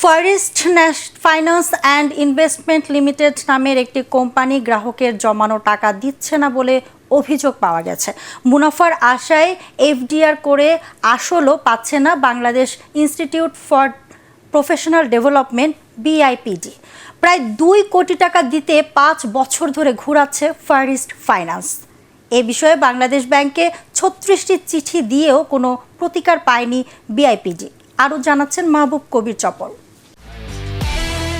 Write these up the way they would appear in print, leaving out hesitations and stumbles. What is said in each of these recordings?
First finance and investment limited নামের একটি company গ্রাহকের জমানো টাকা দিচ্ছে না বলে অভিযোগ পাওয়া গেছে। মুনাফার আশায় এফডিআর করে আসলও পাচ্ছে না Bangladesh institute for professional development BIPD. প্রায় 2 কোটি টাকা দিতে 5 বছর ধরে ঘুরাচ্ছে ফারিস্ট ফাইন্যান্স। এ বিষয়ে বাংলাদেশ ব্যাংকে 36টি চিঠি দিয়েও কোনো প্রতিকার পায়নি বিআইপিডি। আরও জানাচ্ছেন মাহবুব কবির চপল।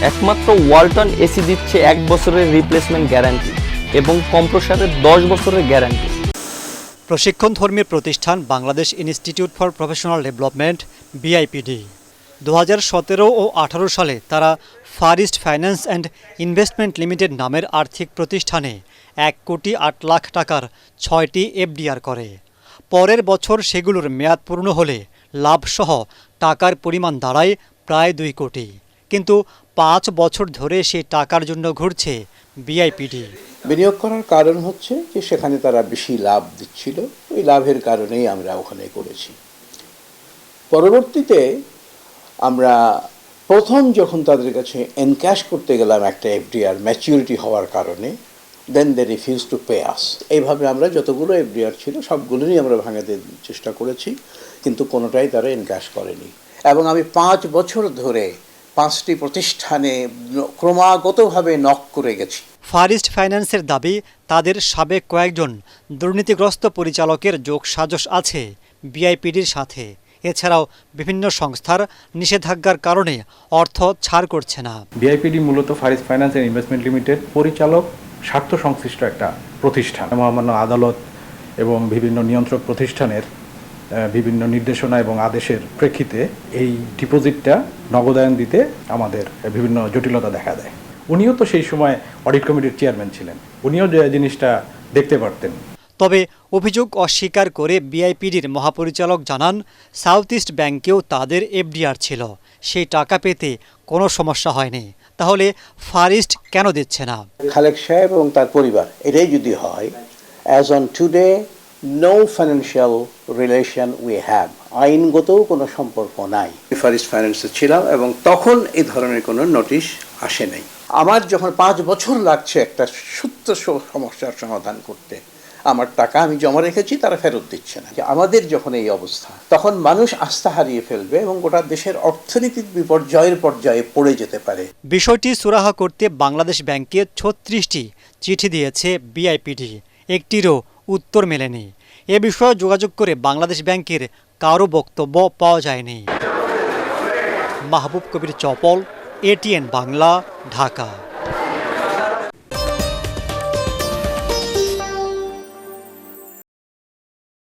একমাত্র ওয়ালটন এসি দিচ্ছে 1 বছরের রিপ্লেসমেন্ট গ্যারান্টি এবং কম্প্রেসরের 10 বছরের গ্যারান্টি। প্রশিক্ষণধর্মী প্রতিষ্ঠান Bangladesh institute for professional development BIPD 2017 ও 18 সালে তারা first finance and investment limited নামের আর্থিক প্রতিষ্ঠানে 1 কোটি 8 লাখ টাকার 6টি এফডিআর করে। পরের বছর সেগুলোর মেয়াদ পূর্ণ হলে লাভসহ টাকার পরিমাণ দাঁড়ায় প্রায় 2 কোটি। কিন্তু 5 বছর ধরে সেই টাকার জন্য ঘুরছে বিআইপিডি। বিনিয়োগ করার কারণ হচ্ছে যে সেখানে তারা বেশি লাভ দিচ্ছিল, ওই লাভের কারণেই আমরা ওখানে করেছি। পরবর্তীতে আমরা প্রথম যখন তাদের কাছে এনক্যাশ করতে গেলাম একটা এফডিআর ম্যাচিউরিটি হওয়ার কারণে, দেন দে রিফিউজ টু পে আস। এইভাবে আমরা যতগুলো এফডিআর ছিল সবগুলোই আমরা ভাঙাতে চেষ্টা করেছি, কিন্তু কোনোটাই তারা এনক্যাশ করেনি। এবং আমি 5 বছর ধরে 5টি প্রতিষ্ঠানে ক্রমাগতভাবে নক করে গেছি। ফারিস্ট ফাইন্যান্সের দাবি, তাদের সাবেক কয়েকজন দুর্নীতিগ্রস্ত পরিচালকের যোগসাজশ আছে বিআইপিডির সাথে। এছাড়াও বিভিন্ন সংস্থার নিষেধাজ্ঞার কারণে অর্থ ছাড় করছে না। বিআইপিডি মূলত first finance and investment limited পরিচালক স্বার্থ সংশ্লিষ্ট একটা প্রতিষ্ঠান। মহামান্য আদালত এবং বিভিন্ন নিয়ন্ত্রক প্রতিষ্ঠানের বিভিন্ন নির্দেশনা এবং আদেশের প্রেক্ষিতে এই ডিপোজিটটা নগদায়ন দিতে আমাদের বিভিন্ন জটিলতা দেখা দেয়। উনিও তো সেই সময় অডিট কমিটির চেয়ারম্যান ছিলেন, উনিও যে জিনিসটা দেখতে পারতেন। তবে অভিযোগ অস্বীকার করে বিআইপিডির মহাপরিচালক জানান, সাউথ ইস্ট ব্যাংকেও তাদের এফডিআর ছিল, সেই টাকা পেতে কোনো সমস্যা হয়নি। তাহলে ফারিস্ট কেন দিচ্ছে না? খালেক সাহেব এবং তার পরিবার, এটাই যদি হয়, as on today no financial relation we have, আইনগত কোনো সম্পর্ক নাই। ফারিস্ট ফাইন্যান্সে ছিলাম এবং তখন এই ধরনের কোনো নোটিশ আসে নাই। আমার যখন 5 বছর লাগছে একটা সূত্র সমস্যার সমাধান করতে, আমার টাকা আমি জমা রেখেছি, তারা ফেরত দিচ্ছে না। আমাদের যখন এই অবস্থা, তখন মানুষ আস্থা হারিয়ে ফেলবে এবং গোটা দেশের অর্থনীতির বিপর্যয়ের পর্যায়ে পড়ে যেতে পারে। বিষয়টি সুরাহা করতে বাংলাদেশ ব্যাংকে 36টি চিঠি দিয়েছে বিআইপিডি, একটিরও উত্তর মেলেনি। এ বিষয়ে যোগাযোগ করে বাংলাদেশ ব্যাংকের কারো বক্তব্য পাওয়া যায়নি। মাহবুব কবির চপল, এটিএন বাংলা, ঢাকা।